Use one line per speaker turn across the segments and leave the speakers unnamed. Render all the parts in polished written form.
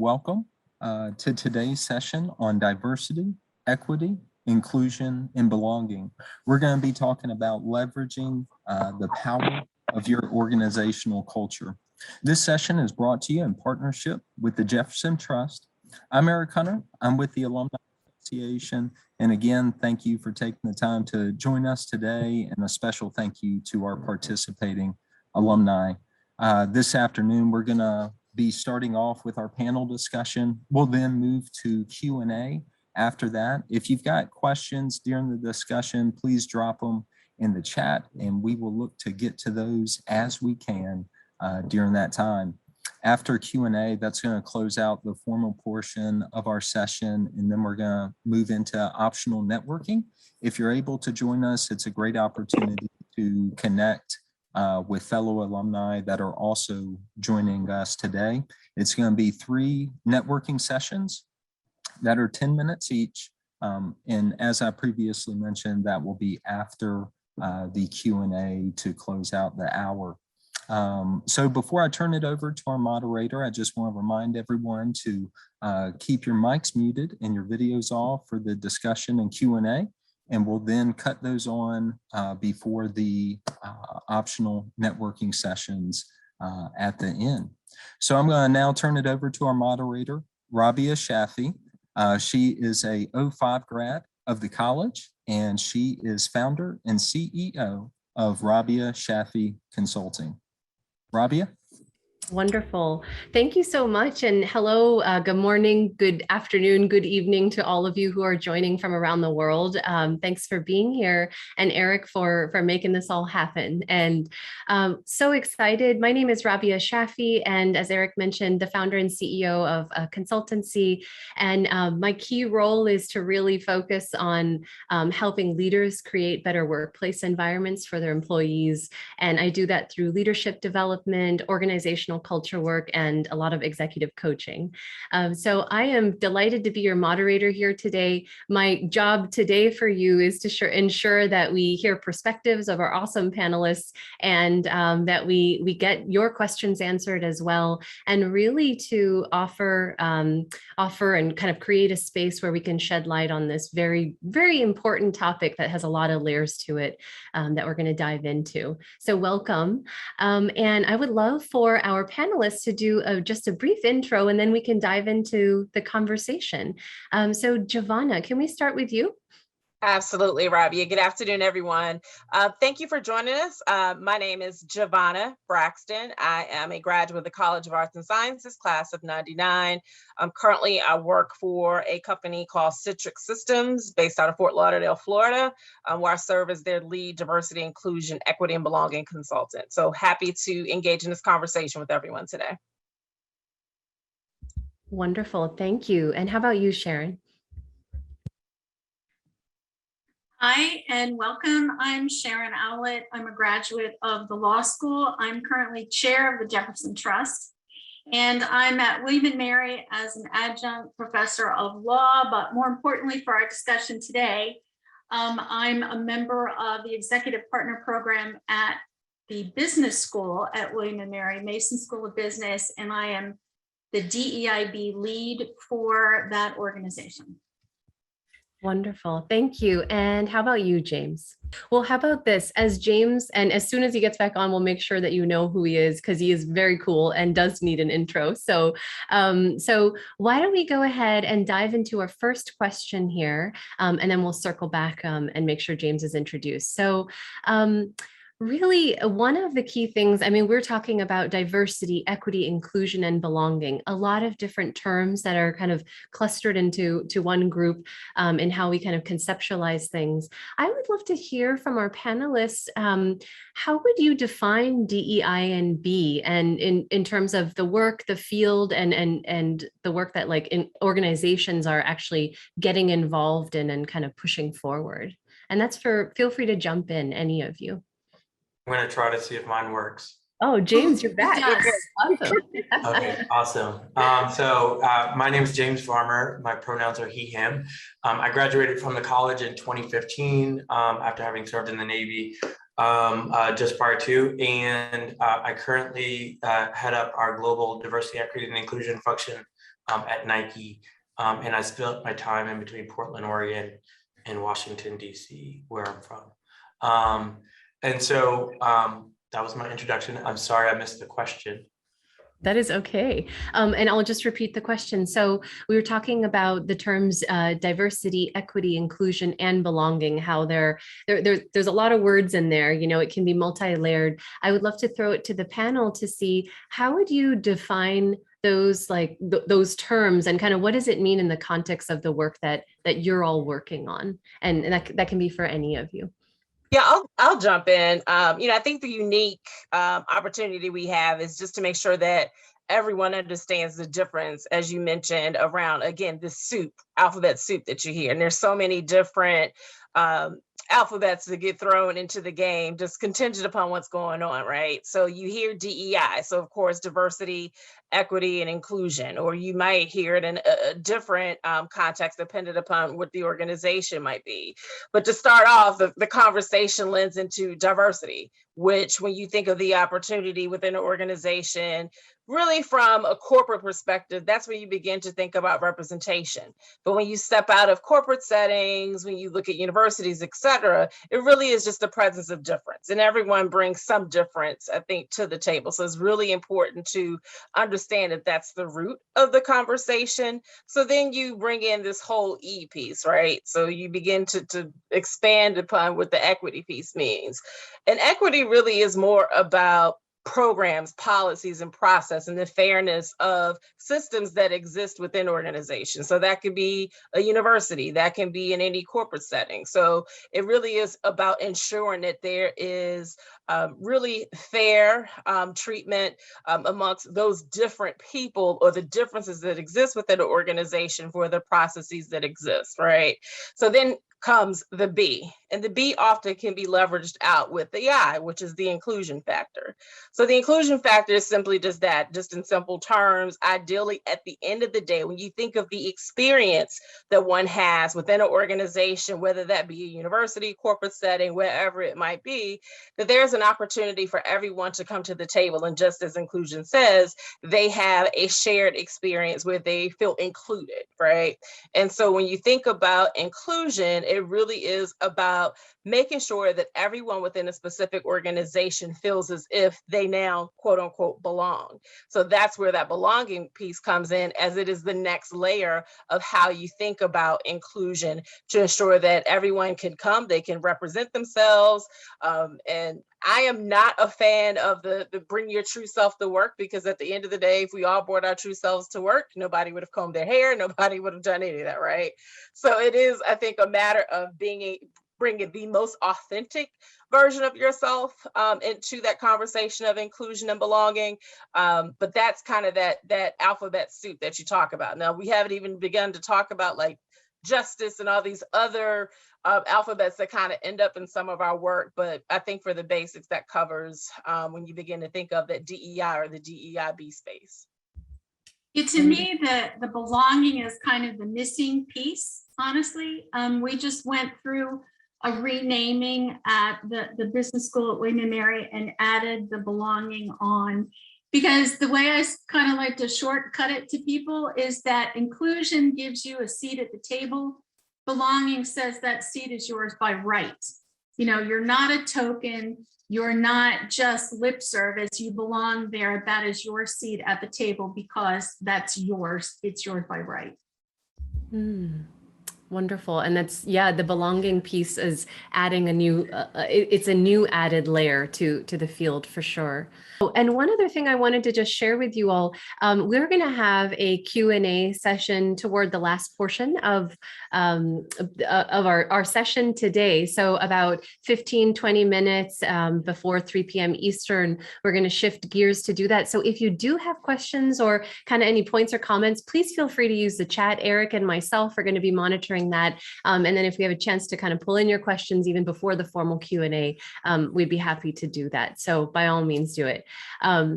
welcome to today's session on diversity, equity, inclusion, and belonging. We're going to be talking about leveraging the power of your organizational culture. This session is brought to you in partnership with the Jefferson Trust. I'm Eric Hunter. I'm with the Alumni Association. And again, thank you for taking the time to join us today, and a special thank you to our participating alumni. This afternoon, we're going to be starting off with our panel discussion. We'll then move to Q&A after that. If you've got questions during the discussion, please drop them in the chat, and we will look to get to those as we can during that time. After Q&A, that's going to close out the formal portion of our session, and then we're going to move into optional networking. If you're able to join us, it's a great opportunity to connect with fellow alumni that are also joining us today. It's going to be 3 networking sessions that are 10 minutes each. And as I previously mentioned, that will be after the Q&A to close out the hour. So before I turn it over to our moderator, I just want to remind everyone to keep your mics muted and your videos off for the discussion and Q&A, and we'll then cut those on before the optional networking sessions at the end. So I'm going to now turn it over to our moderator, Rabia Shafi. She is a 05 grad of the college, and she is founder and CEO of Rabia Shafi Consulting. Rabia?
Wonderful. Thank you so much. And hello, good morning, good afternoon, good evening to all of you who are joining from around the world. Thanks for being here, and Eric for making this all happen. And so excited. My name is Rabia Shafi, and as Eric mentioned, the founder and CEO of a consultancy. And my key role is to really focus on helping leaders create better workplace environments for their employees. And I do that through leadership development, organizational culture work, and a lot of executive coaching. So I am delighted to be your moderator here today. My job today for you is to ensure that we hear perspectives of our awesome panelists, and that we get your questions answered as well, and really to offer and kind of create a space where we can shed light on this very, very important topic that has a lot of layers to it that we're going to dive into. So welcome. And I would love for our panelists to do just a brief intro, and then we can dive into the conversation. So Giovanna, can we start with you?
Absolutely, Rabia. Good afternoon, everyone. Thank you for joining us. My name is Giovanna Braxton. I am a graduate of the College of Arts and Sciences, class of 99. Currently, I work for a company called Citrix Systems based out of Fort Lauderdale, Florida, where I serve as their lead diversity, inclusion, equity, and belonging consultant. So happy to engage in this conversation with everyone today.
Wonderful. Thank you. And how about you, Sharon?
Hi, and welcome. I'm Sharon Owlett. I'm a graduate of the law school. I'm currently chair of the Jefferson Trust, and I'm at William & Mary as an adjunct professor of law, but more importantly for our discussion today, I'm a member of the executive partner program at the business school at William & Mary, Mason School of Business, and I am the DEIB lead for that organization.
Wonderful. Thank you. And how about you, James? Well, how about this? As James, and as soon as he gets back on, we'll make sure that you know who he is, because he is very cool and does need an intro. So why don't we go ahead and dive into our first question here, and then we'll circle back and make sure James is introduced. So really, one of the key things, I mean, we're talking about diversity, equity, inclusion, and belonging, a lot of different terms that are kind of clustered into one group in how we kind of conceptualize things. I would love to hear from our panelists, how would you define DEI and B, and in terms of the work, the field, and the work that like organizations are actually getting involved in and kind of pushing forward? And that's feel free to jump in, any of you.
I'm going to try to see if mine works.
Oh, James, you're back.
Yes.
Awesome.
Okay, awesome. My name is James Farmer. My pronouns are he, him. I graduated from the college in 2015 after having served in the Navy just prior to, and I currently head up our global diversity, equity, and inclusion function at Nike. And I spent my time in between Portland, Oregon and Washington, DC, where I'm from. And so that was my introduction. I'm sorry I missed the question.
That is okay. And I'll just repeat the question. So we were talking about the terms diversity, equity, inclusion, and belonging, how there's a lot of words in there. You know, it can be multi-layered. I would love to throw it to the panel to see, how would you define those, like those terms, and kind of what does it mean in the context of the work that you're all working on? And that can be for any of you.
Yeah, I'll jump in. I think the unique opportunity we have is just to make sure that everyone understands the difference, as you mentioned, around, again, the soup, alphabet soup that you hear. And there's so many different alphabets that get thrown into the game, just contingent upon what's going on, right? So you hear DEI, so of course, diversity, equity, and inclusion, or you might hear it in a different context, dependent upon what the organization might be. But to start off, the conversation lends into diversity, which when you think of the opportunity within an organization, really from a corporate perspective, that's when you begin to think about representation. But when you step out of corporate settings, when you look at universities, et cetera, it really is just the presence of difference. And everyone brings some difference, I think, to the table. So it's really important to understand that that's the root of the conversation. So then you bring in this whole E piece, right? So you begin to expand upon what the equity piece means. And equity really is more about programs, policies, and process, and the fairness of systems that exist within organizations. So that could be a university, that can be in any corporate setting. So it really is about ensuring that there is really fair treatment amongst those different people, or the differences that exist within an organization for the processes that exist, right? So then comes the B, and the B often can be leveraged out with the I, which is the inclusion factor. So the inclusion factor is simply just that, just in simple terms. Ideally, at the end of the day, when you think of the experience that one has within an organization, whether that be a university, corporate setting, wherever it might be, that there's an opportunity for everyone to come to the table. And just as inclusion says, they have a shared experience where they feel included, right? And so when you think about inclusion, it really is about making sure that everyone within a specific organization feels as if they now, quote unquote, belong. So that's where that belonging piece comes in, as it is the next layer of how you think about inclusion, to ensure that everyone can come, they can represent themselves. And I am not a fan of the bring your true self to work, because at the end of the day, if we all brought our true selves to work, nobody would have combed their hair, nobody would have done any of that, right? So it is, I think, a matter of bringing the most authentic version of yourself into that conversation of inclusion and belonging. But that's kind of that alphabet soup that you talk about. Now, we haven't even begun to talk about like justice and all these other alphabets that kind of end up in some of our work. But I think for the basics, that covers when you begin to think of that DEI or the DEIB space.
To me, the belonging is kind of the missing piece, honestly. We just went through a renaming at the business school at William & Mary and added the belonging on, because the way I kind of like to shortcut it to people is that inclusion gives you a seat at the table. Belonging says that seat is yours by right. You know, you're not a token. You're not just lip service. You belong there. That is your seat at the table because that's yours. It's yours by right.
Wonderful. And that's, yeah, the belonging piece is adding a new, it's a new added layer to the field for sure. Oh, and one other thing I wanted to just share with you all, we're going to have a Q&A session toward the last portion of our session today. So about 15-20 minutes before 3 p.m. Eastern, we're going to shift gears to do that. So if you do have questions or kind of any points or comments, please feel free to use the chat. Eric and myself are going to be monitoring that. And then if we have a chance to kind of pull in your questions even before the formal Q&A, we'd be happy to do that. So by all means, do it.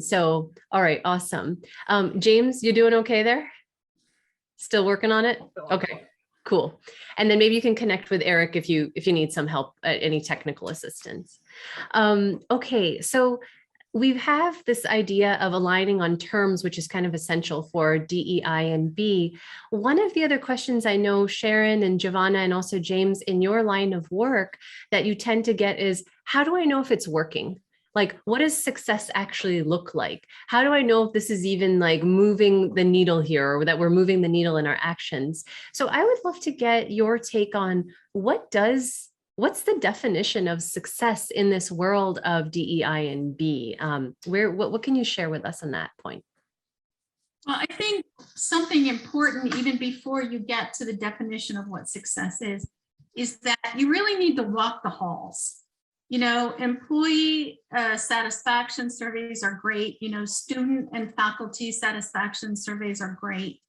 So, all right, awesome. James, you doing okay there? Still working on it? Okay, cool. And then maybe you can connect with Eric if you need some help, any technical assistance. Okay, so we have this idea of aligning on terms, which is kind of essential for DEI and B. One of the other questions I know Sharon and Giovanna and also James in your line of work that you tend to get is, how do I know if it's working? Like, what does success actually look like? How do I know if this is even like moving the needle here, or that we're moving the needle in our actions? So I would love to get your take on what's the definition of success in this world of DEI and B? What can you share with us on that point?
Well, I think something important, even before you get to the definition of what success is that you really need to walk the halls. You know, employee satisfaction surveys are great. You know, student and faculty satisfaction surveys are great,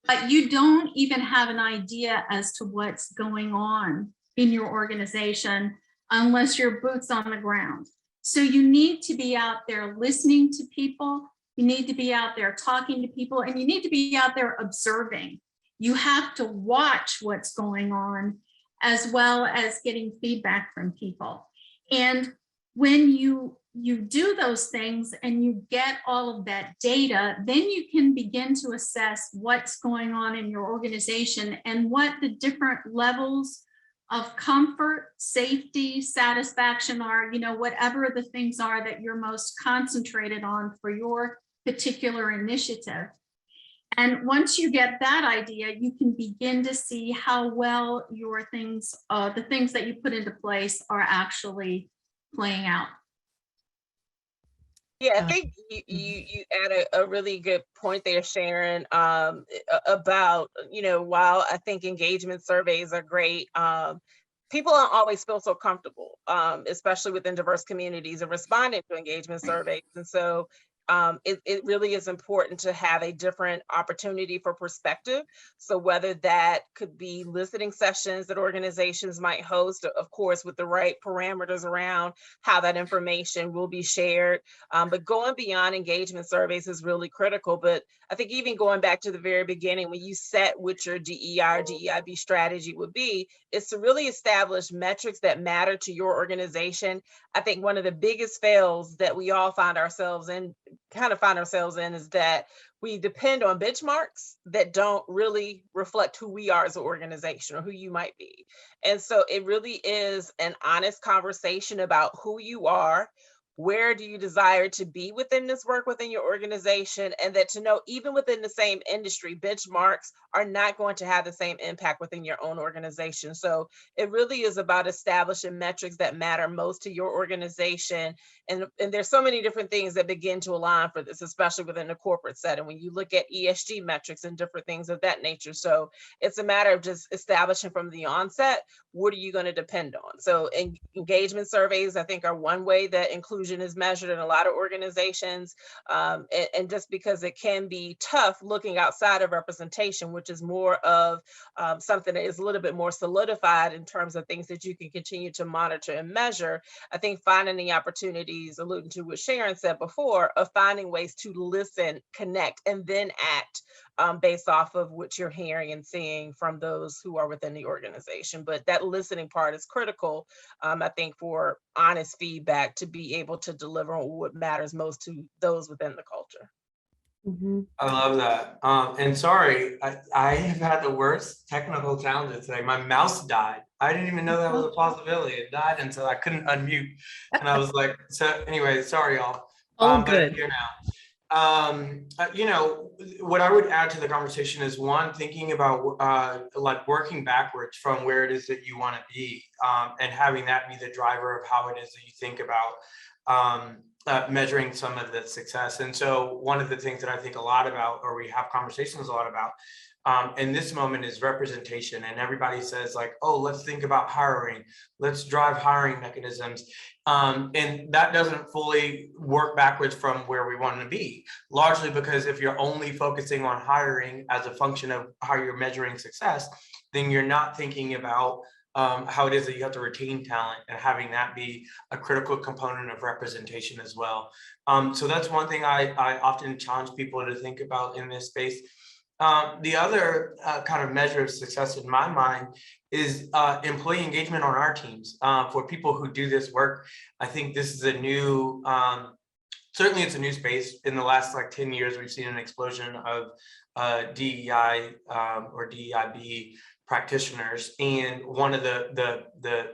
but you don't even have an idea as to what's going on in your organization unless you're boots on the ground. So you need to be out there listening to people. You need to be out there talking to people, and you need to be out there observing. You have to watch what's going on as well as getting feedback from people. And when you do those things and you get all of that data, then you can begin to assess what's going on in your organization and what the different levels of comfort, safety, satisfaction are, you know, whatever the things are that you're most concentrated on for your particular initiative. And once you get that idea, you can begin to see how well your things, the things that you put into place are actually playing out.
Yeah, I think you add a really good point there, Sharon, about, you know, while I think engagement surveys are great, people don't always feel so comfortable, especially within diverse communities, of responding to engagement surveys. And so it really is important to have a different opportunity for perspective. So whether that could be listening sessions that organizations might host, of course, with the right parameters around how that information will be shared. But going beyond engagement surveys is really critical. But I think even going back to the very beginning, when you set what your DEI or DEIB strategy would be, is to really establish metrics that matter to your organization. I think one of the biggest fails that we all find ourselves in is that we depend on benchmarks that don't really reflect who we are as an organization or who you might be. And so it really is an honest conversation about who you are, where do you desire to be within this work within your organization, and that to know even within the same industry, benchmarks are not going to have the same impact within your own organization. So it really is about establishing metrics that matter most to your organization. And there's so many different things that begin to align for this, especially within the corporate setting, when you look at ESG metrics and different things of that nature. So it's a matter of just establishing from the onset, what are you going to depend on? So engagement surveys, I think, are one way that inclusion is measured in a lot of organizations. And just because it can be tough looking outside of representation, which is more of something that is a little bit more solidified in terms of things that you can continue to monitor and measure, I think finding the opportunities, alluding to what Sharon said before, of finding ways to listen, connect, and then act based off of what you're hearing and seeing from those who are within the organization. But that listening part is critical, I think, for honest feedback to be able to deliver on what matters most to those within the culture.
Mm-hmm.
I love that. And sorry, I have had the worst technical challenges today. My mouse died. I didn't even know that was a possibility. It died, and so I couldn't unmute. And I was like, so anyway, sorry, y'all.
All
But
good.
I'm here now. You know, what I would add to the conversation is, one, thinking about like working backwards from where it is that you want to be, and having that be the driver of how it is that you think about measuring some of the success. And so one of the things that I think a lot about, or we have conversations a lot about in this moment, is representation. And everybody says like, oh, let's think about hiring. Let's drive hiring mechanisms. And that doesn't fully work backwards from where we want to be, largely because if you're only focusing on hiring as a function of how you're measuring success, then you're not thinking about how it is that you have to retain talent and having that be a critical component of representation as well. So that's one thing I often challenge people to think about in this space. The other kind of measure of success in my mind is employee engagement on our teams. For people who do this work, I think this is a new certainly it's a new space. In the last like 10 years, we've seen an explosion of DEI or DEIB practitioners. And one of the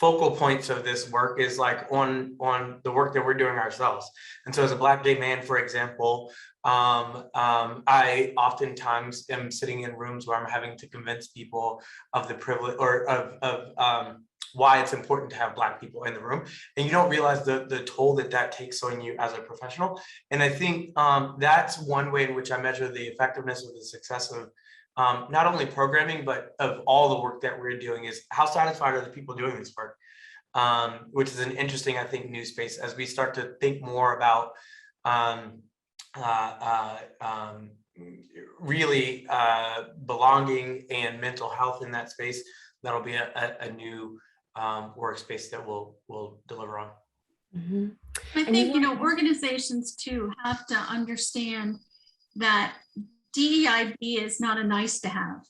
focal points of this work is like on the work that we're doing ourselves. And so as a Black gay man, for example, I oftentimes am sitting in rooms where I'm having to convince people of the privilege or of why it's important to have Black people in the room. And you don't realize the toll that takes on you as a professional. And I think that's one way in which I measure the effectiveness or the success of not only programming, but of all the work that we're doing is how satisfied are the people doing this work, which is an interesting, I think, new space as we start to think more about really belonging and mental health in that space. That'll be a new workspace that we'll deliver on.
Mm-hmm.
I think, organizations too have to understand that DEIB is not a nice to have.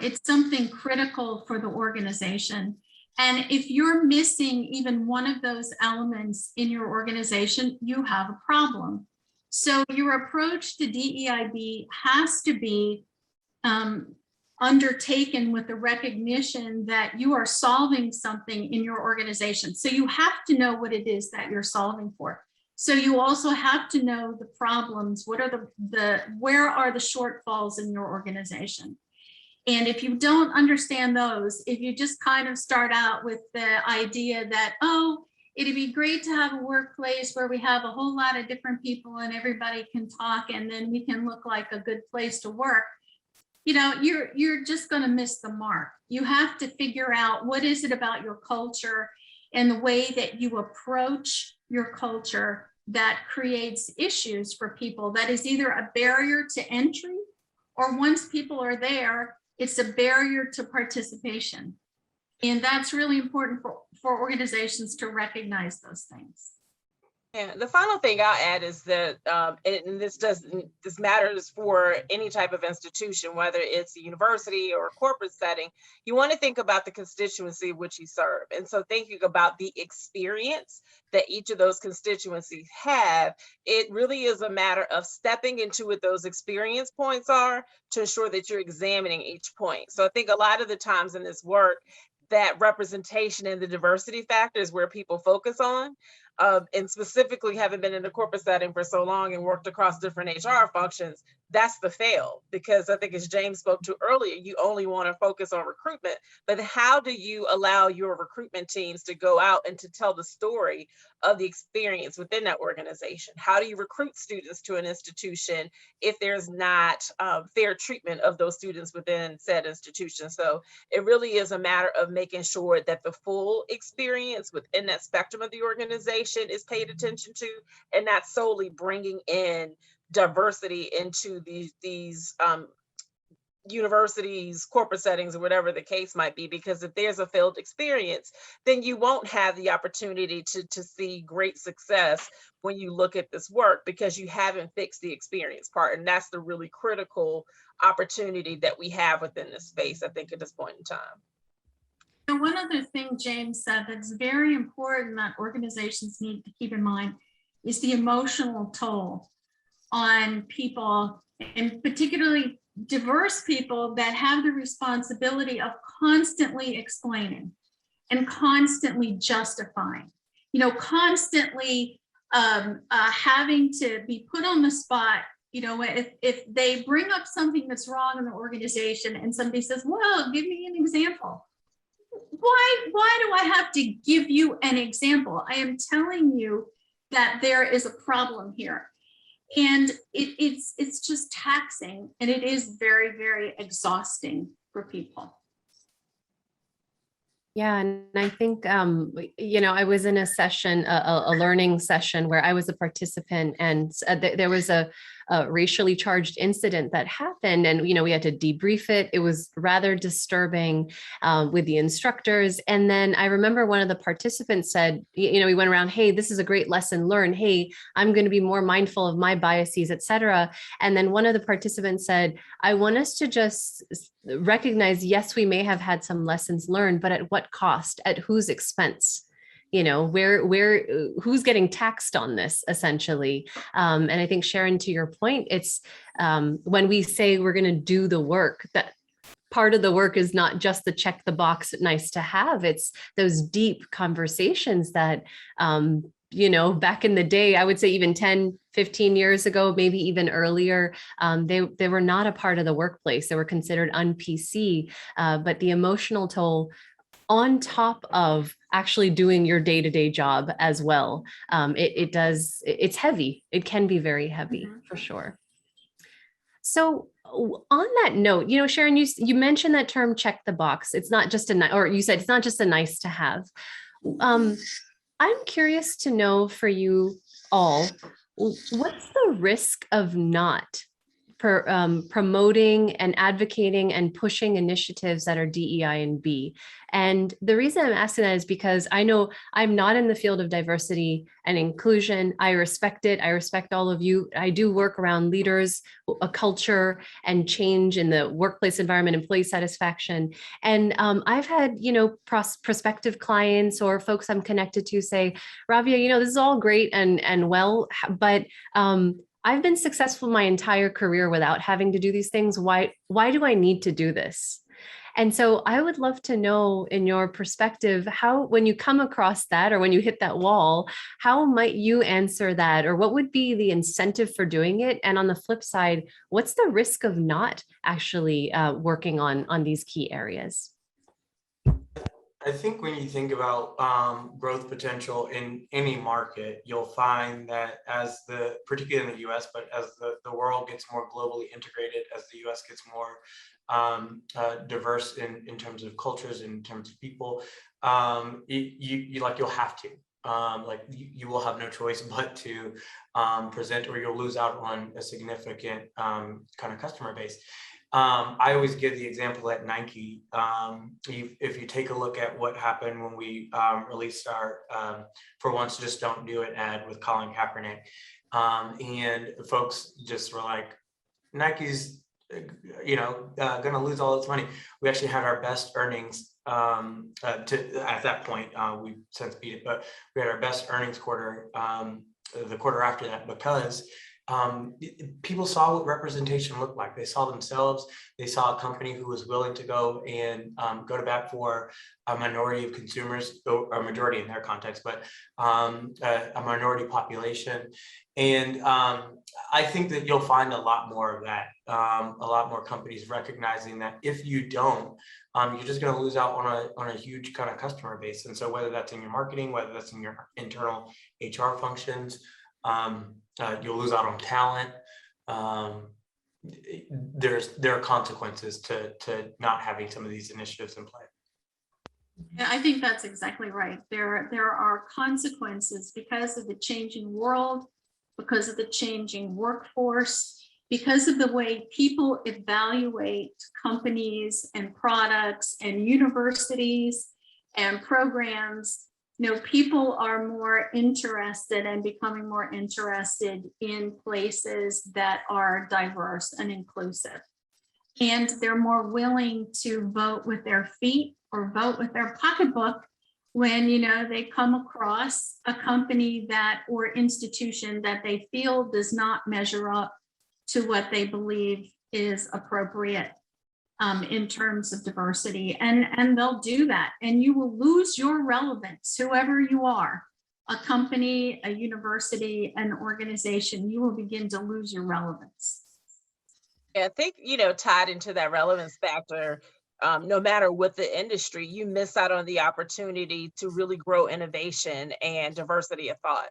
It's something critical for the organization. And if you're missing even one of those elements in your organization, you have a problem. So your approach to DEIB has to be undertaken with the recognition that you are solving something in your organization. So you have to know what it is that you're solving for. So you also have to know the problems. What are where are the shortfalls in your organization? And if you don't understand those, if you just kind of start out with the idea that, oh, it'd be great to have a workplace where we have a whole lot of different people and everybody can talk and then we can look like a good place to work, you're just going to miss the mark. You have to figure out what is it about your culture and the way that you approach your culture that creates issues for people that is either a barrier to entry or once people are there, it's a barrier to participation. And that's really important for organizations to recognize those things.
Yeah, the final thing I'll add is that, and this matters for any type of institution, whether it's a university or a corporate setting, you want to think about the constituency which you serve. And so thinking about the experience that each of those constituencies have, it really is a matter of stepping into what those experience points are to ensure that you're examining each point. So I think a lot of the times in this work, that representation and the diversity factor is where people focus on. And specifically having been in the corporate setting for so long and worked across different HR functions, that's the fail. Because I think as James spoke to earlier, you only want to focus on recruitment, but how do you allow your recruitment teams to go out and to tell the story of the experience within that organization? How do you recruit students to an institution if there's not fair treatment of those students within said institution? So it really is a matter of making sure that the full experience within that spectrum of the organization is paid attention to, and not solely bringing in diversity into these universities, corporate settings, or whatever the case might be, because if there's a failed experience, then you won't have the opportunity to see great success when you look at this work, because you haven't fixed the experience part. And that's the really critical opportunity that we have within this space, I think, at this point in time.
And one other thing James said that's very important that organizations need to keep in mind is the emotional toll on people, and particularly diverse people that have the responsibility of constantly explaining and constantly justifying, constantly having to be put on the spot. If they bring up something that's wrong in the organization and somebody says, well, give me an example. Why do I have to give you an example? I am telling you that there is a problem here. And it's just taxing, and it is very, very exhausting for people.
Yeah, and I think, I was in a session, a learning session where I was a participant, and there was a racially charged incident that happened, and we had to debrief it. It was rather disturbing with the instructors. And then I remember one of the participants said, we went around, hey, this is a great lesson learned. Hey, I'm going to be more mindful of my biases, et cetera. And then one of the participants said, I want us to just recognize, yes, we may have had some lessons learned, but at what cost, at whose expense? who's getting taxed on this essentially. And I think, Sharon, to your point, it's when we say we're going to do the work, that part of the work is not just the check the box, nice to have. It's those deep conversations that, back in the day, I would say even 10, 15 years ago, maybe even earlier, they were not a part of the workplace. They were considered un-PC, but the emotional toll on top of actually doing your day-to-day job as well. It's heavy. It can be very heavy for sure. So on that note, Sharon, you mentioned that term check the box. It's not just or you said it's not just a nice to have. I'm curious to know for you all, what's the risk of not promoting and advocating and pushing initiatives that are DEI and B? And the reason I'm asking that is because I know I'm not in the field of diversity and inclusion. I respect it. I respect all of you. I do work around leaders, a culture, and change in the workplace environment, employee satisfaction. And I've had, prospective clients or folks I'm connected to say, Ravia, this is all great and well, but I've been successful my entire career without having to do these things. Why do I need to do this? And so I would love to know, in your perspective, how, when you come across that or when you hit that wall, how might you answer that? Or what would be the incentive for doing it? And on the flip side, what's the risk of not actually working on these key areas?
I think when you think about growth potential in any market, you'll find that particularly in the US, but as the world gets more globally integrated, as the US gets more diverse in terms of cultures, in terms of people, you'll have to. You will have no choice but to present, or you'll lose out on a significant kind of customer base. I always give the example at Nike. If you take a look at what happened when we released our For Once Just Don't Do It ad with Colin Kaepernick, and folks just were like, Nike's going to lose all its money. We actually had our best earnings at that point. We've since beat it, but we had our best earnings quarter the quarter after that, because people saw what representation looked like. They saw themselves. They saw a company who was willing to go and go to bat for a minority of consumers, or a majority in their context, but a minority population. And I think that you'll find a lot more of that, a lot more companies recognizing that if you don't, you're just going to lose out on a huge kind of customer base. And so whether that's in your marketing, whether that's in your internal HR functions, you'll lose out on talent. There are consequences to not having some of these initiatives in play.
Yeah, I think that's exactly right. There are consequences because of the changing world, because of the changing workforce, because of the way people evaluate companies and products and universities and programs. People are more interested and becoming more interested in places that are diverse and inclusive. And they're more willing to vote with their feet or vote with their pocketbook when, they come across a company or institution that they feel does not measure up to what they believe is appropriate in terms of diversity, and they'll do that, and you will lose your relevance, whoever you are, a company, a university, an organization, you will begin to lose your relevance.
Yeah, I think, tied into that relevance factor, no matter what the industry, you miss out on the opportunity to really grow innovation and diversity of thought.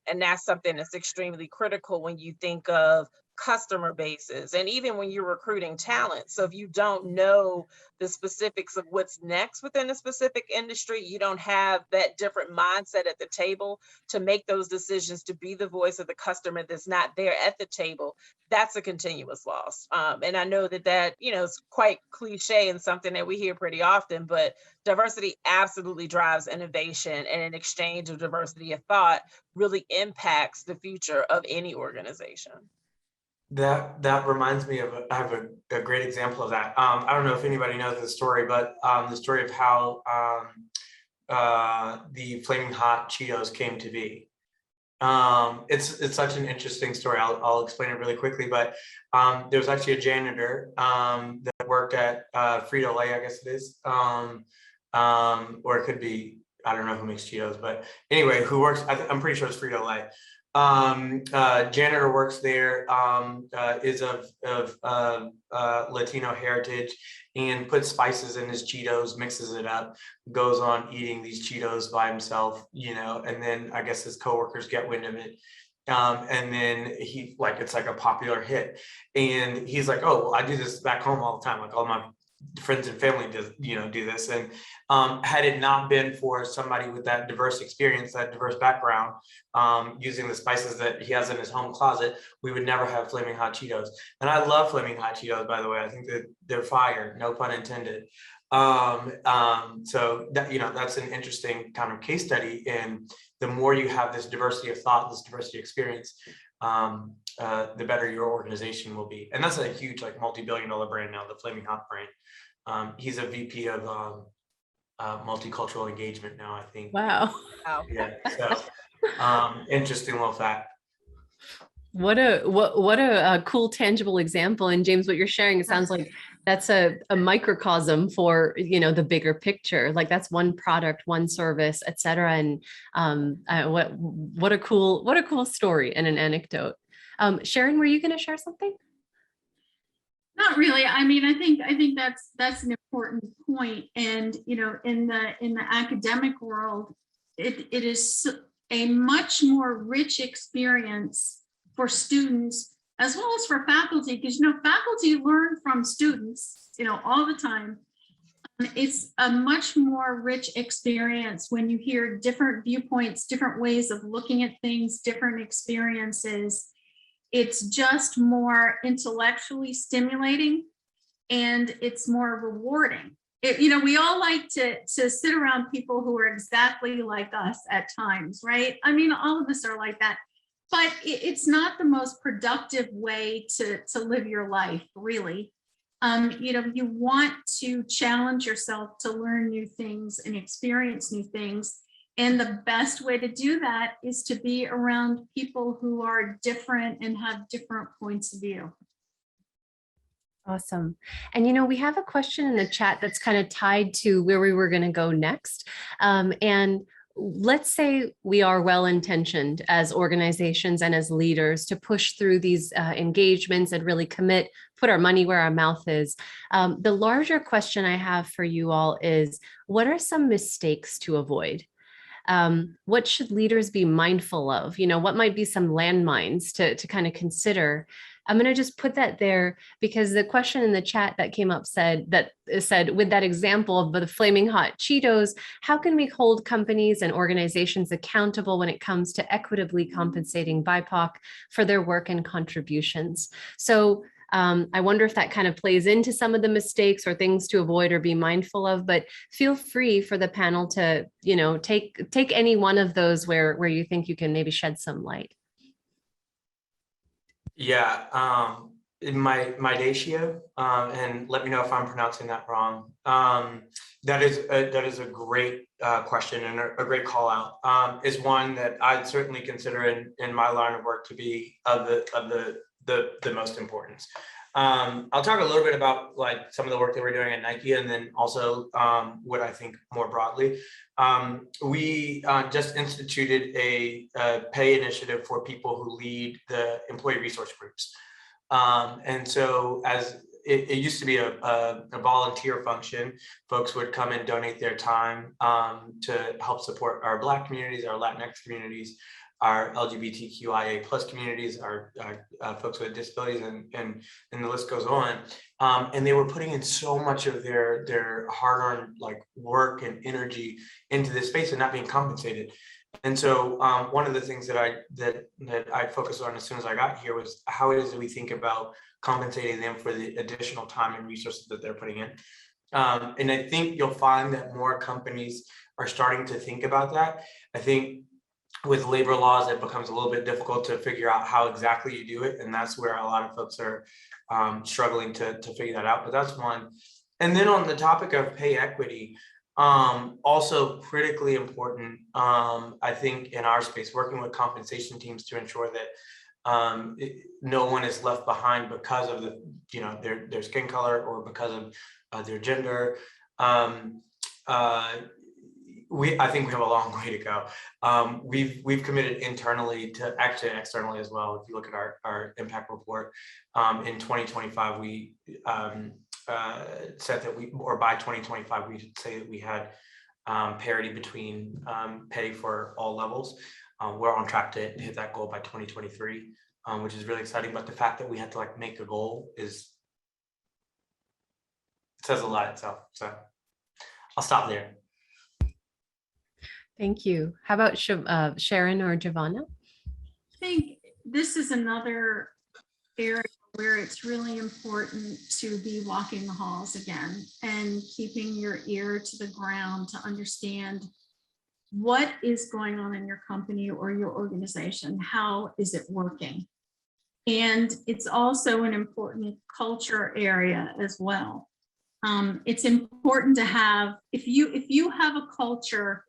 And that's something that's extremely critical when you think of customer bases, and even when you're recruiting talent. So if you don't know the specifics of what's next within a specific industry, you don't have that different mindset at the table to make those decisions, to be the voice of the customer that's not there at the table. That's a continuous loss. And I know that is quite cliche and something that we hear pretty often, but diversity absolutely drives innovation, and an exchange of diversity of thought really impacts the future of any organization.
That reminds me of I have a great example of that. I don't know if anybody knows the story, but the story of how the Flaming Hot Cheetos came to be. It's such an interesting story. I'll explain it really quickly, but there was actually a janitor that worked at Frito-Lay, I guess it is, or it could be, I don't know who makes Cheetos, but anyway, who works, I'm pretty sure it's Frito-Lay. Janitor works there, is of Latino heritage, and puts spices in his Cheetos, mixes it up, goes on eating these Cheetos by himself, you know, and then I guess his coworkers get wind of it. And then he, like, it's like a popular hit, and he's like, oh, well, I do this back home all the time, like all my friends and family do this. And had it not been for somebody with that diverse experience, that diverse background, using the spices that he has in his home closet, we would never have Flaming Hot Cheetos. And I love Flaming Hot Cheetos, by the way. I think that they're fire, no pun intended. So that, you know, that's an interesting kind of case study. And the more you have this diversity of thought, this diversity of experience, the better your organization will be. And that's a huge, like, multi-billion-dollar brand now, the Flaming Hot brand. He's a VP of multicultural engagement now, I think.
Wow.
Wow.
Yeah. So interesting little fact.
What a cool tangible example. And James, what you're sharing, it sounds like that's a microcosm for, you know, the bigger picture. Like that's one product, one service, et cetera. And what a cool story and an anecdote. Sharon, were you going to share something?
Not really. I mean, I think that's an important point. And, you know, in the academic world, it is a much more rich experience for students as well as for faculty, because, you know, faculty learn from students, you know, all the time. It's a much more rich experience when you hear different viewpoints, different ways of looking at things, different experiences. It's just more intellectually stimulating, and it's more rewarding. You know, we all like to sit around people who are exactly like us at times, right? I mean, all of us are like that, but it's not the most productive way to live your life, really. You know, you want to challenge yourself to learn new things and experience new things. And the best way to do that is to be around people who are different and have different points of view.
Awesome. And, you know, we have a question in the chat that's kind of tied to where we were going to go next. And let's say we are well-intentioned as organizations and as leaders to push through these engagements and really commit, put our money where our mouth is. The larger question I have for you all is, what are some mistakes to avoid? What should leaders be mindful of? You know, what might be some landmines to kind of consider? I'm going to just put that there because the question in the chat that came up said, with that example of the Flaming Hot Cheetos, how can we hold companies and organizations accountable when it comes to equitably compensating BIPOC for their work and contributions? So I wonder if that kind of plays into some of the mistakes or things to avoid or be mindful of, but feel free for the panel to, you know, take any one of those where you think you can maybe shed some light.
Yeah, my Datio, and let me know if I'm pronouncing that wrong. That is a great question and a great call out. Is one that I'd certainly consider in my line of work to be of the most importance. I'll talk a little bit about like some of the work that we're doing at Nike, and then also what I think more broadly. We just instituted a pay initiative for people who lead the employee resource groups. And so as it used to be a volunteer function, folks would come and donate their time to help support our Black communities, our Latinx communities, our LGBTQIA plus communities, our folks with disabilities, and the list goes on. And they were putting in so much of their hard-earned like work and energy into this space and not being compensated. And so one of the things that I focused on as soon as I got here was how it is that we think about compensating them for the additional time and resources that they're putting in. And I think you'll find that more companies are starting to think about that. I think with labor laws, it becomes a little bit difficult to figure out how exactly you do it. And that's where a lot of folks are struggling to figure that out, but that's one. And then on the topic of pay equity, Also critically important, I think in our space, working with compensation teams to ensure that no one is left behind because of their skin color or because of their gender. I think we have a long way to go. We've committed internally to actually externally as well. If you look at our impact report, in 2025, we said that by 2025, we should say that we had parity between pay for all levels. We're on track to hit that goal by 2023, which is really exciting. But the fact that we had to make a goal says a lot itself. So I'll stop there.
Thank you. How about Sharon or Giovanna?
I think this is another area where it's really important to be walking the halls again and keeping your ear to the ground to understand what is going on in your company or your organization. How is it working? And it's also an important culture area as well. It's important to have, if you have a culture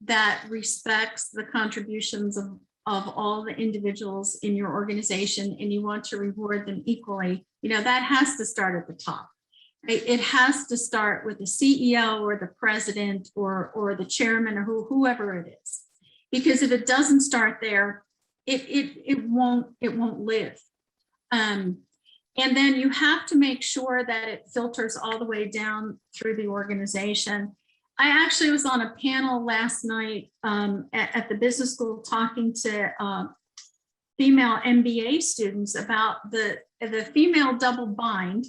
that respects the contributions of all the individuals in your organization and you want to reward them equally, that has to start at the top. It has to start with the CEO or the president or the chairman or whoever it is. Because if it doesn't start there, it won't live. And then you have to make sure that it filters all the way down through the organization. I actually was on a panel last night at the business school talking to female MBA students about the female double bind,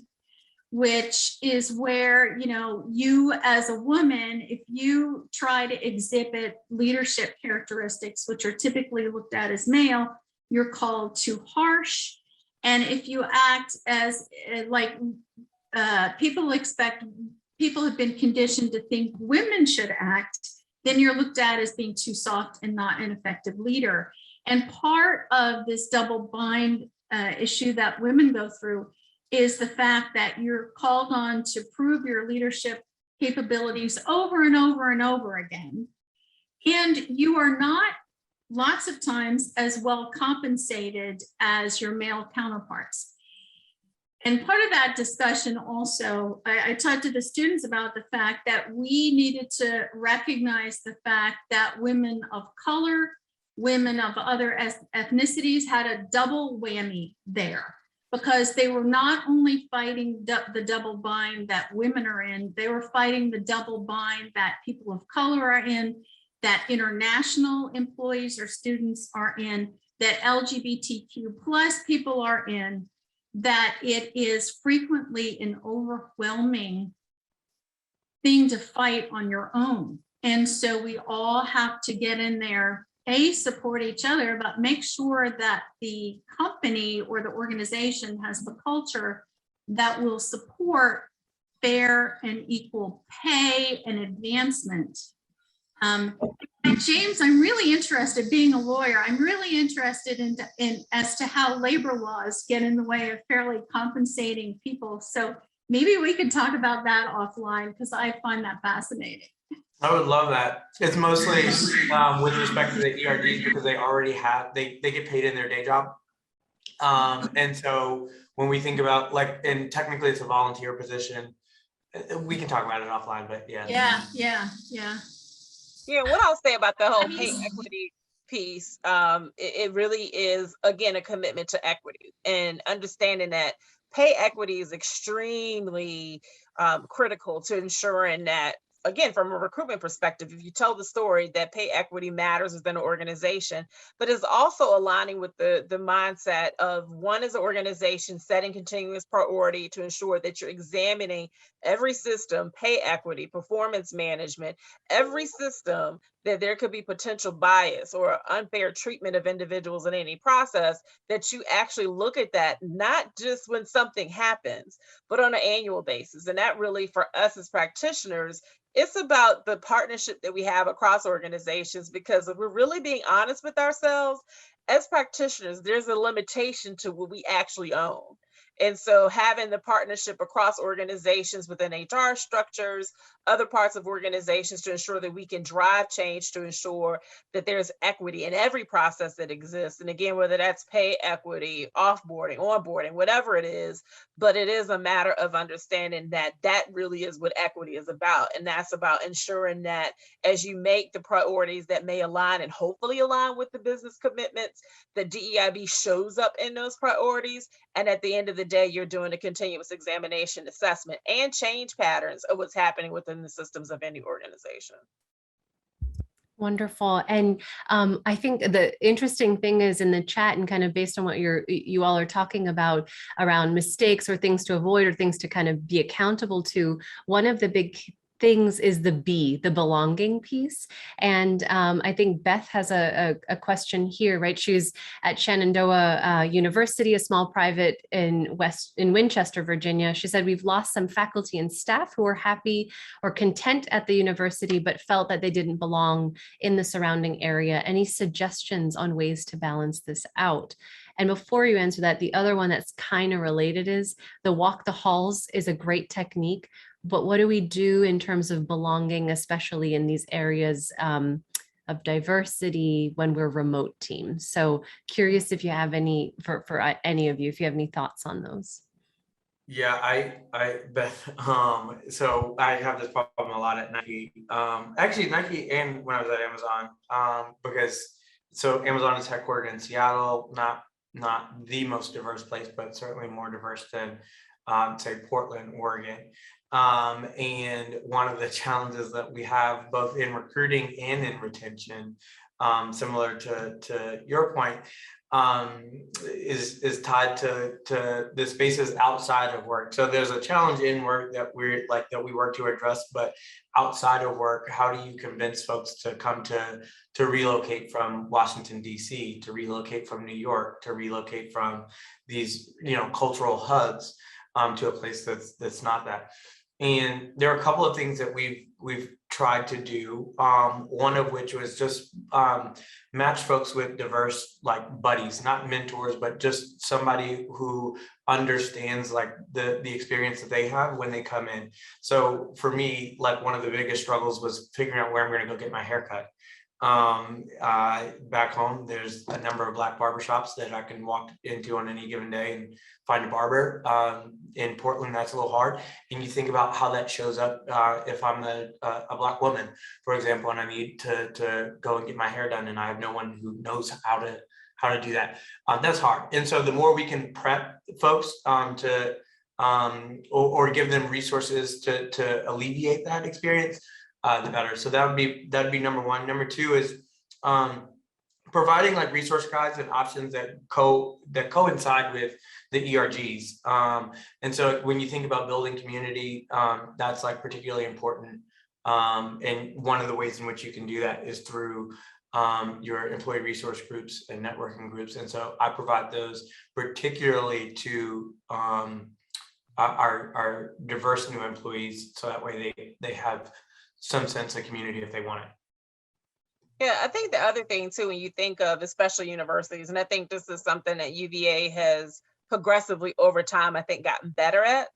which is where, you as a woman, if you try to exhibit leadership characteristics, which are typically looked at as male, you're called too harsh. And if you act as people have been conditioned to think women should act, then you're looked at as being too soft and not an effective leader. And part of this double bind issue that women go through is the fact that you're called on to prove your leadership capabilities over and over and over again. And you are not lots of times as well compensated as your male counterparts. And part of that discussion also, I talked to the students about the fact that we needed to recognize the fact that women of color, women of other ethnicities had a double whammy there, because they were not only fighting the double bind that women are in, they were fighting the double bind that people of color are in, that international employees or students are in, that LGBTQ plus people are in, that it is frequently an overwhelming thing to fight on your own. And so we all have to get in there, support each other, but make sure that the company or the organization has the culture that will support fair and equal pay and advancement. And James, I'm really interested, being a lawyer, I'm really interested in as to how labor laws get in the way of fairly compensating people. So maybe we could talk about that offline, because I find that fascinating.
I would love that. It's mostly with respect to the ERDs, because they already have, they get paid in their day job. And so when we think about and technically it's a volunteer position, we can talk about it offline, but yeah.
Yeah, what I'll say about the whole pay equity piece, it really is, again, a commitment to equity and understanding that pay equity is extremely critical to ensuring that, again, from a recruitment perspective, if you tell the story that pay equity matters within an organization, but is also aligning with the mindset of one as an organization setting continuous priority to ensure that you're examining every system, pay equity, performance management, every system that there could be potential bias or unfair treatment of individuals in any process, that you actually look at that, not just when something happens, but on an annual basis. And that really, for us as practitioners, it's about the partnership that we have across organizations, because if we're really being honest with ourselves, as practitioners, there's a limitation to what we actually own. And so having the partnership across organizations within HR structures, other parts of organizations to ensure that we can drive change to ensure that there's equity in every process that exists. And again, whether that's pay equity, offboarding, onboarding, whatever it is, but it is a matter of understanding that that really is what equity is about. And that's about ensuring that as you make the priorities that may align and hopefully align with the business commitments, the DEIB shows up in those priorities. And at the end of the day, you're doing a continuous examination, assessment, and change patterns of what's happening within the systems of any organization.
Wonderful. And I think the interesting thing is in the chat, and kind of based on what you all are talking about around mistakes or things to avoid or things to kind of be accountable to, one of the big things is the belonging piece. And I think Beth has a question here, right? She's at Shenandoah University, a small private in Winchester, Virginia. She said, we've lost some faculty and staff who were happy or content at the university, but felt that they didn't belong in the surrounding area. Any suggestions on ways to balance this out? And before you answer that, the other one that's kind of related is the walk the halls is a great technique. But what do we do in terms of belonging, especially in these areas of diversity when we're remote teams? So curious if you have any, for any of you, if you have any thoughts on those.
Yeah, I Beth, so I have this problem a lot at Nike. Actually Nike and when I was at Amazon, because so Amazon is headquartered in Seattle, not the most diverse place, but certainly more diverse than say Portland, Oregon. And one of the challenges that we have both in recruiting and in retention, similar to your point, is tied to the spaces outside of work. So there's a challenge in work that we work to address, but outside of work, how do you convince folks to come to relocate from Washington, DC, to relocate from New York, to relocate from these, cultural hubs to a place that's not that. And there are a couple of things that we've tried to do. One of which was just match folks with diverse buddies, not mentors, but just somebody who understands the experience that they have when they come in. So for me, one of the biggest struggles was figuring out where I'm going to go get my haircut. Back home, there's a number of Black barbershops that I can walk into on any given day and find a barber. In Portland, that's a little hard. And you think about how that shows up if I'm a Black woman, for example, and I need to go and get my hair done, and I have no one who knows how to do that. That's hard. And so the more we can prep folks or give them resources to alleviate that experience, the better. So that'd be number one. Number two is providing resource guides and options that coincide with the ERGs. And so when you think about building community, that's particularly important. And one of the ways in which you can do that is through your employee resource groups and networking groups. And so I provide those particularly to our diverse new employees, so that way they have some sense of community if they want it.
Yeah, I think the other thing too, when you think of especially universities, and I think this is something that UVA has progressively over time, I think, gotten better at,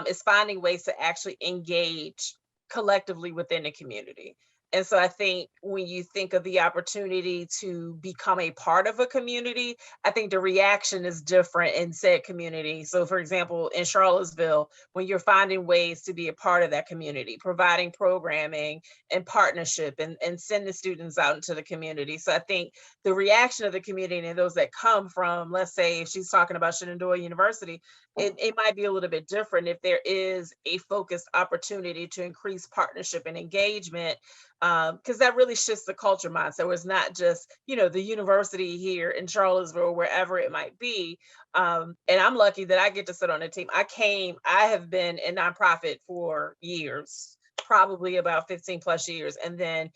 is finding ways to actually engage collectively within the community. And so I think when you think of the opportunity to become a part of a community, I think the reaction is different in said community. So for example, in Charlottesville, when you're finding ways to be a part of that community, providing programming and partnership and sending students out into the community. So I think the reaction of the community and those that come from, let's say, if she's talking about Shenandoah University, it might be a little bit different if there is a focused opportunity to increase partnership and engagement, because that really shifts the culture mindset. Where it's not just, the university here in Charlottesville or wherever it might be. And I'm lucky that I get to sit on a team. I have been in nonprofit for years, probably about 15 plus years, and then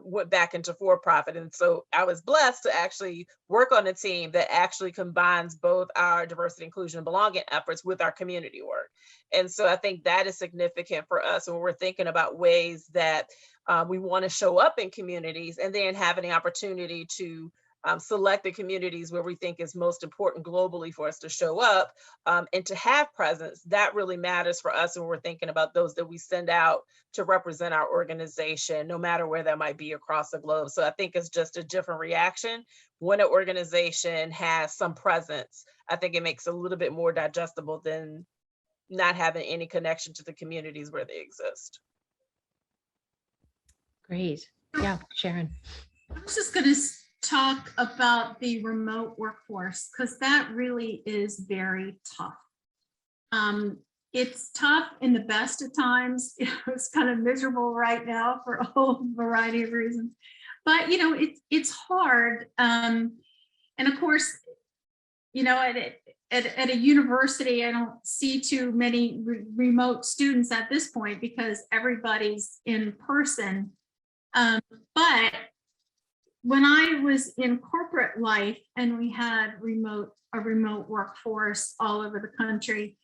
went back into for-profit. And so I was blessed to actually work on a team that actually combines both our diversity, inclusion, and belonging efforts with our community work. And so I think that is significant for us when we're thinking about ways that we want to show up in communities, and then having the opportunity to select the communities where we think is most important globally for us to show up and to have presence. That really matters for us when we're thinking about those that we send out to represent our organization, no matter where that might be across the globe. So I think it's just a different reaction when an organization has some presence. I think it makes it a little bit more digestible than not having any connection to the communities where they exist.
Great. Yeah, Sharon.
I was just going to talk about the remote workforce because that really is very tough. It's tough in the best of times. It's kind of miserable right now for a whole variety of reasons. But it's hard. And of course, at a university, I don't see too many remote students at this point because everybody's in person. But when I was in corporate life and we had a remote workforce all over the country,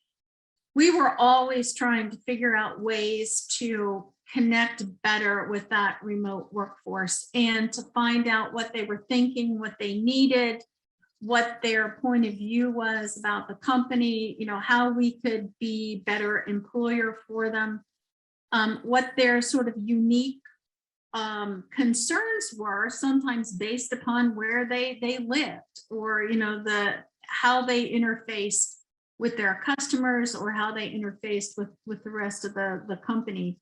we were always trying to figure out ways to connect better with that remote workforce and to find out what they were thinking, what they needed, what their point of view was about the company, how we could be better employer for them, what their sort of unique concerns were, sometimes based upon where they lived, or how they interfaced with their customers, or how they interfaced with the rest of the company.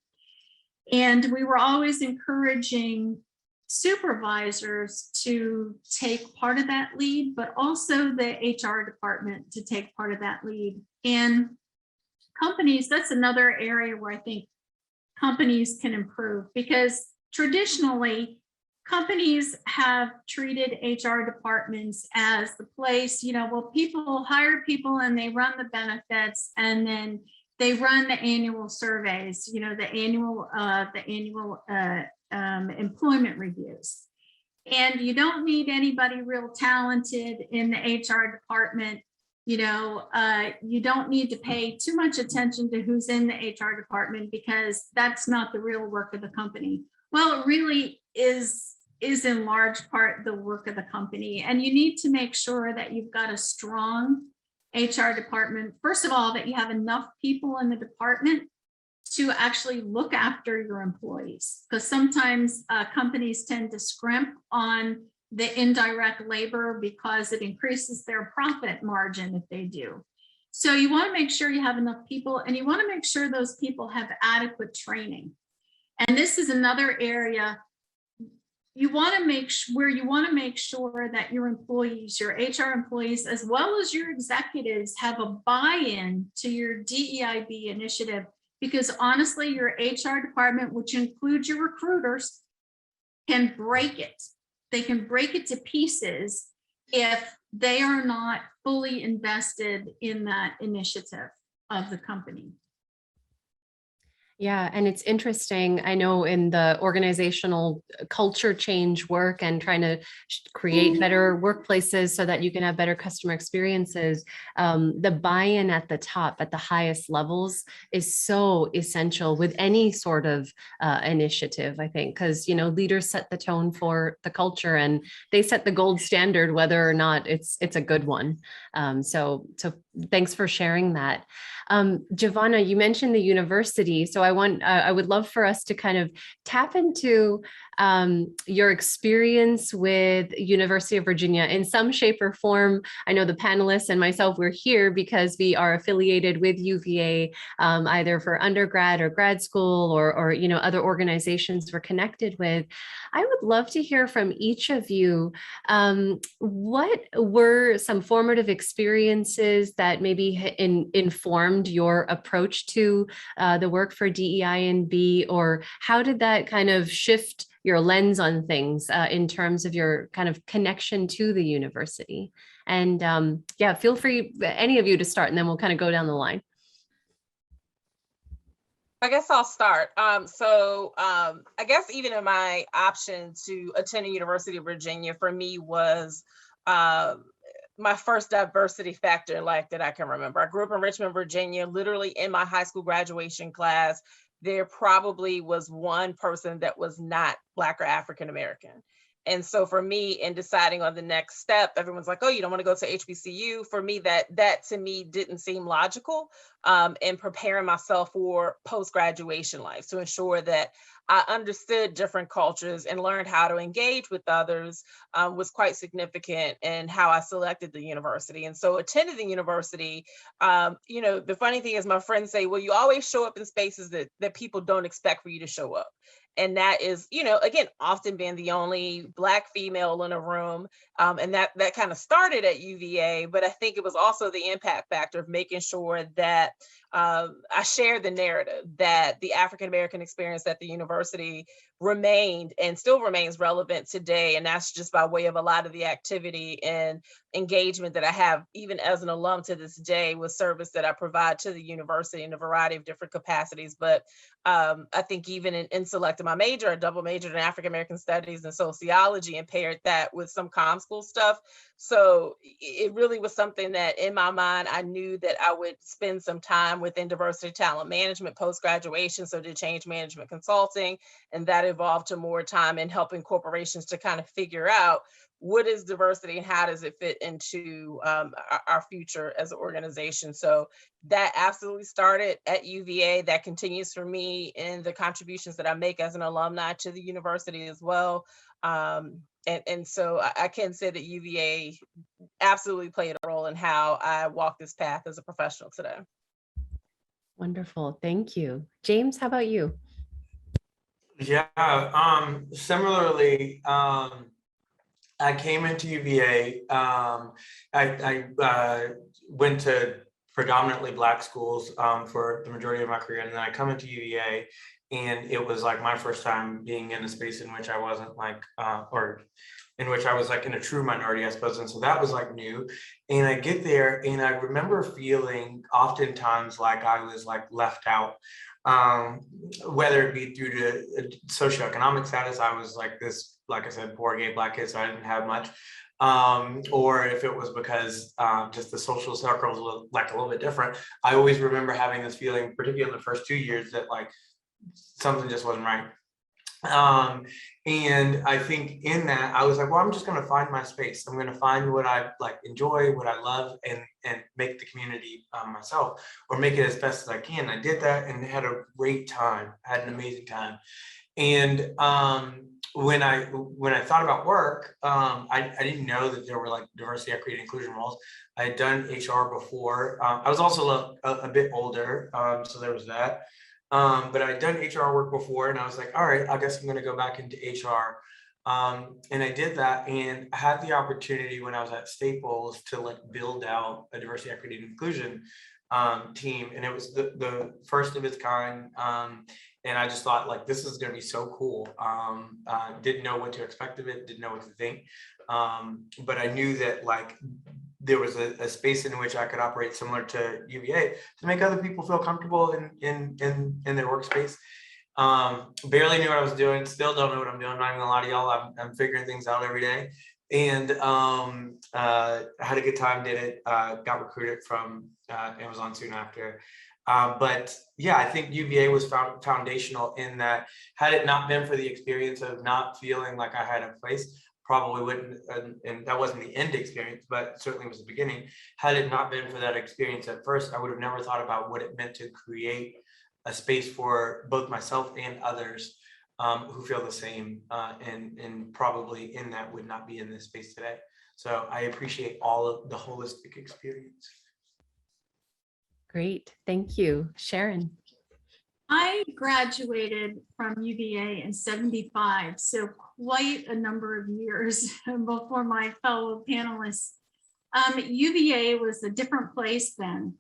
And we were always encouraging supervisors to take part of that lead, but also the HR department to take part of that lead. And companies, that's another area where I think companies can improve, because traditionally companies have treated HR departments as the place, people hire people and they run the benefits, and then they run the annual surveys, the annual employment reviews. And you don't need anybody real talented in the HR department. You don't need to pay too much attention to who's in the HR department, because that's not the real work of the company. Well, it really is in large part the work of the company. And you need to make sure that you've got a strong HR department. First of all, that you have enough people in the department to actually look after your employees, because sometimes companies tend to scrimp on the indirect labor because it increases their profit margin if they do. So you want to make sure you have enough people, and you want to make sure those people have adequate training. And this is another area you want to make sure that your employees, your HR employees, as well as your executives, have a buy-in to your DEIB initiative. Because honestly, your HR department, which includes your recruiters, can break it. They can break it to pieces if they are not fully invested in that initiative of the company.
Yeah, and it's interesting. I know in the organizational culture change work and trying to create better workplaces so that you can have better customer experiences, the buy-in at the top, at the highest levels, is so essential with any sort of initiative, I think, because leaders set the tone for the culture and they set the gold standard, whether or not it's a good one. So thanks for sharing that. Giovanna, you mentioned the university, so I would love for us to kind of tap into your experience with University of Virginia in some shape or form. I know the panelists and myself, we're here because we are affiliated with UVA, either for undergrad or grad school, or other organizations we're connected with. I would love to hear from each of you. What were some formative experiences that maybe informed your approach to the work for DEI&B, or how did that kind of shift your lens on things in terms of your kind of connection to the university? And yeah, feel free, any of you, to start, and then we'll kind of go down the line.
I guess I'll start. I guess even in my option to attend the University of Virginia, for me, was my first diversity factor in life that I can remember. I grew up in Richmond, Virginia. Literally in my high school graduation class, there probably was one person that was not Black or African American. And so for me, in deciding on the next step, everyone's like, oh, you don't want to go to HBCU. For me, that to me didn't seem logical, in preparing myself for post-graduation life, to ensure that I understood different cultures and learned how to engage with others, was quite significant in how I selected the university. And so attending the university, the funny thing is my friends say, well, you always show up in spaces that people don't expect for you to show up. And that is, again, often being the only Black female in a room. And that kind of started at UVA, but I think it was also the impact factor of making sure that I shared the narrative that the African-American experience at the university remained and still remains relevant today. And that's just by way of a lot of the activity and engagement that I have, even as an alum to this day, with service that I provide to the university in a variety of different capacities. But I think even in selecting my major, I double majored in African-American studies and sociology, and paired that with some comm school stuff. So it really was something that in my mind, I knew that I would spend some time within diversity talent management post-graduation. So did change management consulting, and that evolved to more time in helping corporations to kind of figure out what is diversity and how does it fit into our future as an organization. So that absolutely started at UVA. That continues for me in the contributions that I make as an alumni to the university as well. And so I can say that UVA absolutely played a role in how I walk this path as a professional today.
Wonderful. Thank you. James, how about you?
Yeah, similarly, I came into UVA. I went to predominantly Black schools for the majority of my career, and then I come into UVA, and it was like my first time being in a space in which I wasn't like, or in which I was like in a true minority, I suppose. And so that was like new. And I get there, and I remember feeling oftentimes like I was like left out. Whether it be due to socioeconomic status, I was like this, like I said, poor gay Black kid, so I didn't have much. Or if it was because just the social circles were like a little bit different. I always remember having this feeling, particularly in the first 2 years, that like something just wasn't right. And I think in that, I was like, well, I'm just going to find my space. I'm going to find what I like, enjoy, what I love, and make the community myself, or make it as best as I can. I did that and had a great time. I had an amazing time. And when I thought about work, I didn't know that there were like diversity, equity, and inclusion roles. I had done HR before. I was also a bit older, so there was that. But I'd done HR work before, and I was like, all right, I guess I'm going to go back into HR. And I did that, and I had the opportunity when I was at Staples to like build out a diversity, equity, and inclusion team, and it was the first of its kind. And I just thought like, this is going to be so cool. Didn't know what to expect of it, didn't know what to think. But I knew that like there was a space in which I could operate similar to UVA to make other people feel comfortable in their workspace. Barely knew what I was doing, still don't know what I'm doing. I'm not even gonna lie to y'all, I'm figuring things out every day. And had a good time, did it, got recruited from Amazon soon after. But yeah, I think UVA was foundational in that. Had it not been for the experience of not feeling like I had a place, probably wouldn't, and that wasn't the end experience, but certainly was the beginning. Had it not been for that experience at first, I would have never thought about what it meant to create a space for both myself and others who feel the same, and probably in that would not be in this space today. So I appreciate all of the holistic experience.
Great. Thank you. Sharon.
I graduated from UVA in '75, so quite a number of years before my fellow panelists. UVA was a different place then.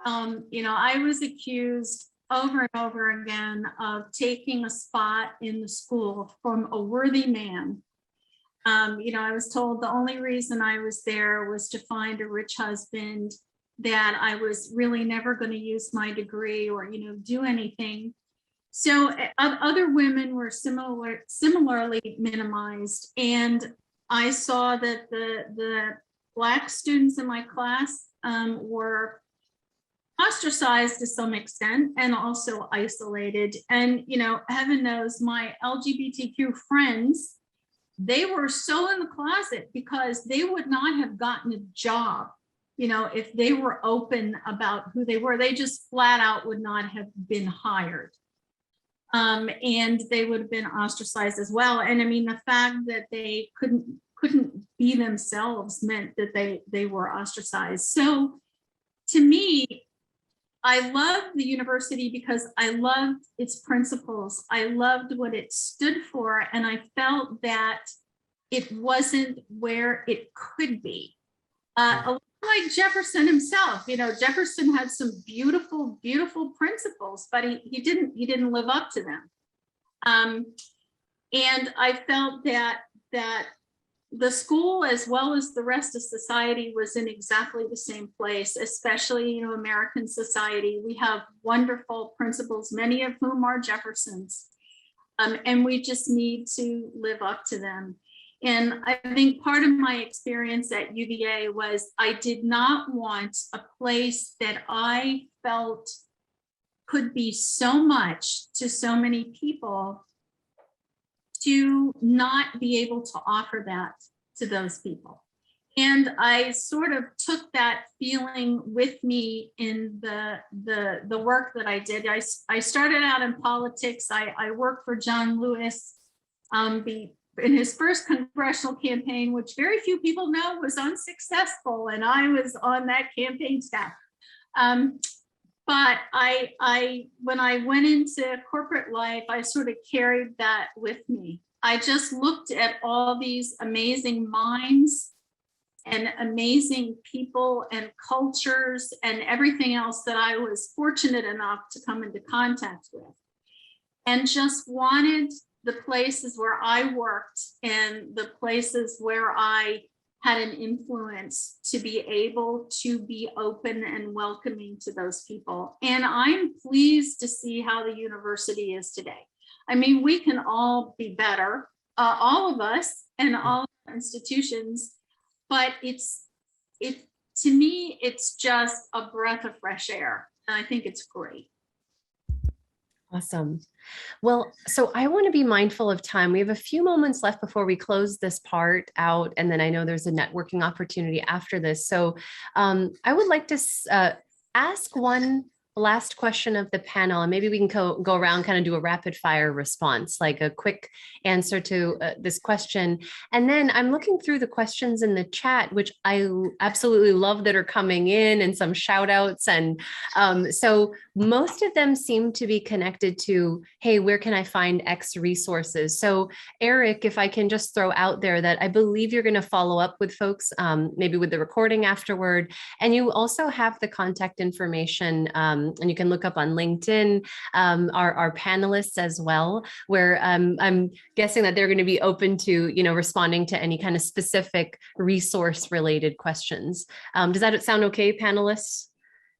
I was accused over and over again of taking a spot in the school from a worthy man. I was told the only reason I was there was to find a rich husband, that I was really never going to use my degree or, do anything. So other women were similarly minimized. And I saw that the Black students in my class were ostracized to some extent and also isolated. And, heaven knows my LGBTQ friends they were so in the closet because they would not have gotten a job, you know, if they were open about who they were. They just flat out would not have been hired. And they would have been ostracized as well. And I mean, the fact that they couldn't be themselves meant that they were ostracized. So to me, I loved the university because I loved its principles. I loved what it stood for. And I felt that it wasn't where it could be. A lot like Jefferson himself, you know, Jefferson had some beautiful, beautiful principles, but he didn't live up to them. And I felt that the school, as well as the rest of society, was in exactly the same place, especially, you know, American society. We have wonderful principles, many of whom are Jefferson's, and we just need to live up to them. And I think part of my experience at UVA was I did not want a place that I felt could be so much to so many people to not be able to offer that to those people. And I sort of took that feeling with me in the work that I did. I started out in politics. I worked for John Lewis in his first congressional campaign, which very few people know was unsuccessful. And I was on that campaign staff. But when I went into corporate life, I sort of carried that with me. I just looked at all these amazing minds and amazing people and cultures and everything else that I was fortunate enough to come into contact with, and just wanted the places where I worked and the places where I had an influence to be able to be open and welcoming to those people. And I'm pleased to see how the university is today. I mean, we can all be better, all of us and all institutions, but to me, it's just a breath of fresh air. And I think it's great.
Awesome. Well, so I want to be mindful of time. We have a few moments left before we close this part out. And then I know there's a networking opportunity after this. So I would like to ask one last question of the panel, and maybe we can go around, kind of do a rapid fire response, like a quick answer to this question. And then I'm looking through the questions in the chat, which I absolutely love that are coming in, and some shout outs. And so most of them seem to be connected to, hey, where can I find X resources? So Eric, if I can just throw out there that I believe you're going to follow up with folks, maybe with the recording afterward. And you also have the contact information, and you can look up on LinkedIn, our panelists as well, where I'm guessing that they're going to be open to, you know, responding to any kind of specific resource related questions. Does that sound okay, panelists?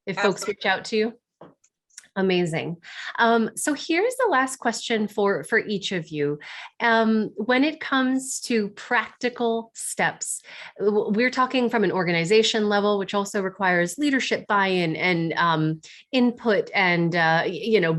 If folks reach out to you? Amazing. So here's the last question for each of you. When it comes to practical steps, we're talking from an organization level, which also requires leadership buy-in and input and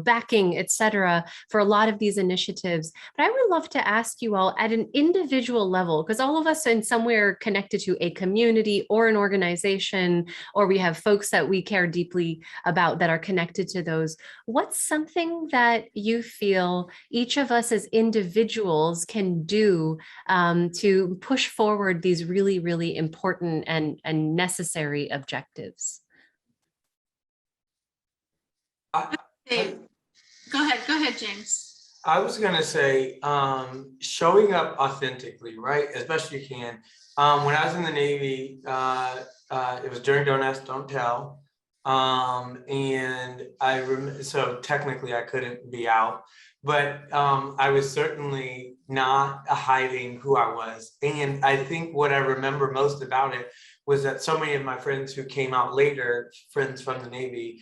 backing, et cetera, for a lot of these initiatives. But I would love to ask you all at an individual level, because all of us in somewhere connected to a community or an organization, or we have folks that we care deeply about that are connected to those. What's something that you feel each of us as individuals can do to push forward these really, really important and necessary objectives?
Go ahead, James.
I was going to say showing up authentically, right? As best you can. When I was in the Navy, it was during Don't Ask, Don't Tell. And so technically I couldn't be out, but I was certainly not hiding who I was. And I think what I remember most about it was that so many of my friends who came out later, friends from the Navy,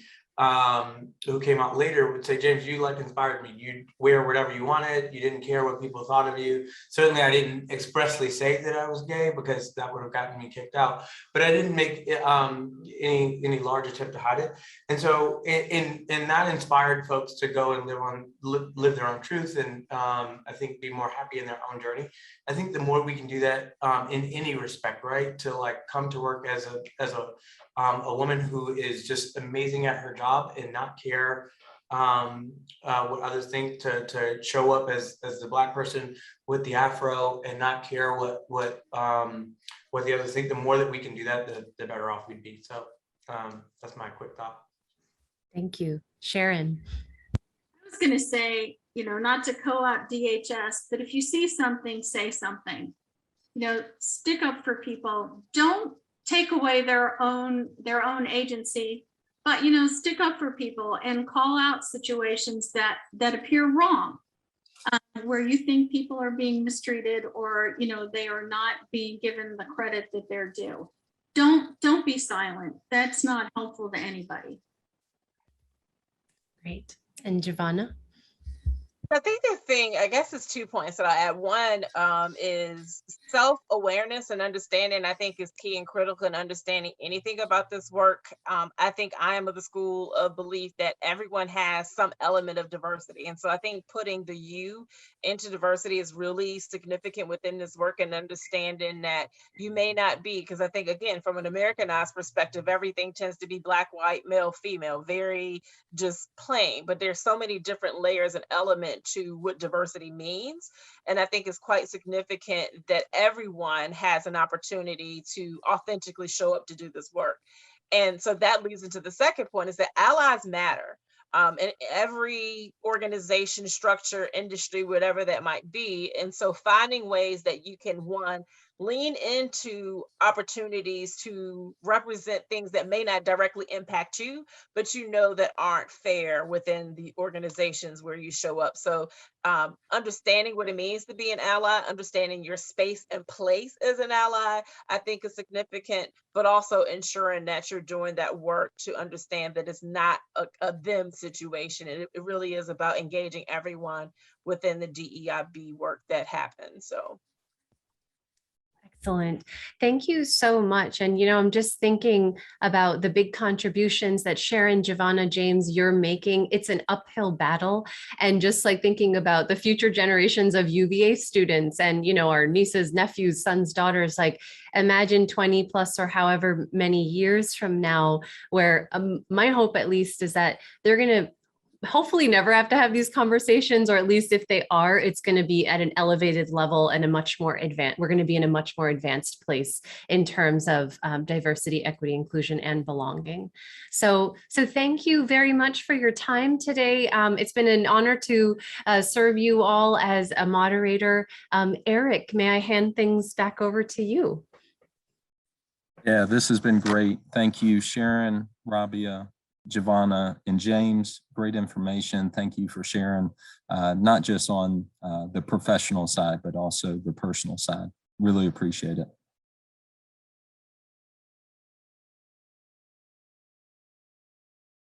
who came out later would say, James, you like inspired me. You wear whatever you wanted. You didn't care what people thought of you. Certainly I didn't expressly say that I was gay because that would have gotten me kicked out, but I didn't make any large attempt to hide it. And so in that inspired folks to go and live their own truth and I think be more happy in their own journey. I think the more we can do that in any respect, right? To like come to work as a woman who is just amazing at her job and not care what others think, to show up as the Black person with the afro and not care what the others think. The more that we can do that, the better off we'd be. So that's my quick thought.
Thank you. Sharon.
I was going to say, not to co-opt DHS, but if you see something, say something. Stick up for people. Don't take away their own agency, but stick up for people and call out situations that appear wrong, where you think people are being mistreated or they are not being given the credit that they're due. Don't be silent. That's not helpful to anybody.
Great. And Giovanna?
I think the thing, I guess it's 2 points that I add. One is self-awareness and understanding, I think, is key and critical in understanding anything about this work. I think I am of the school of belief that everyone has some element of diversity. And so I think putting the you into diversity is really significant within this work, and understanding that you may not be, because I think, again, from an Americanized perspective, everything tends to be Black, white, male, female, very just plain, but there's so many different layers and elements to what diversity means. And I think it's quite significant that everyone has an opportunity to authentically show up to do this work. And so that leads into the second point, is that allies matter. In every organization, structure, industry, whatever that might be. And so finding ways that you can, one, lean into opportunities to represent things that may not directly impact you, but that aren't fair within the organizations where you show up. So understanding what it means to be an ally, understanding your space and place as an ally, I think is significant, but also ensuring that you're doing that work to understand that it's not a them situation. It really is about engaging everyone within the DEIB work that happens. So.
Excellent. Thank you so much. And, I'm just thinking about the big contributions that Sharon, Giovanna, James, you're making. It's an uphill battle. And just like thinking about the future generations of UVA students and, our nieces, nephews, sons, daughters, like imagine 20 plus or however many years from now, where my hope at least is that they're going to hopefully never have to have these conversations, or at least if they are, it's going to be at an elevated level and we're going to be in a much more advanced place in terms of diversity, equity, inclusion, and belonging. So thank you very much for your time today. It's been an honor to serve you all as a moderator. Eric, may I hand things back over to you?
Yeah, this has been great. Thank you, Sharon, Rabia, Giovanna, and James. Great information. Thank you for sharing, not just on the professional side, but also the personal side. Really appreciate it.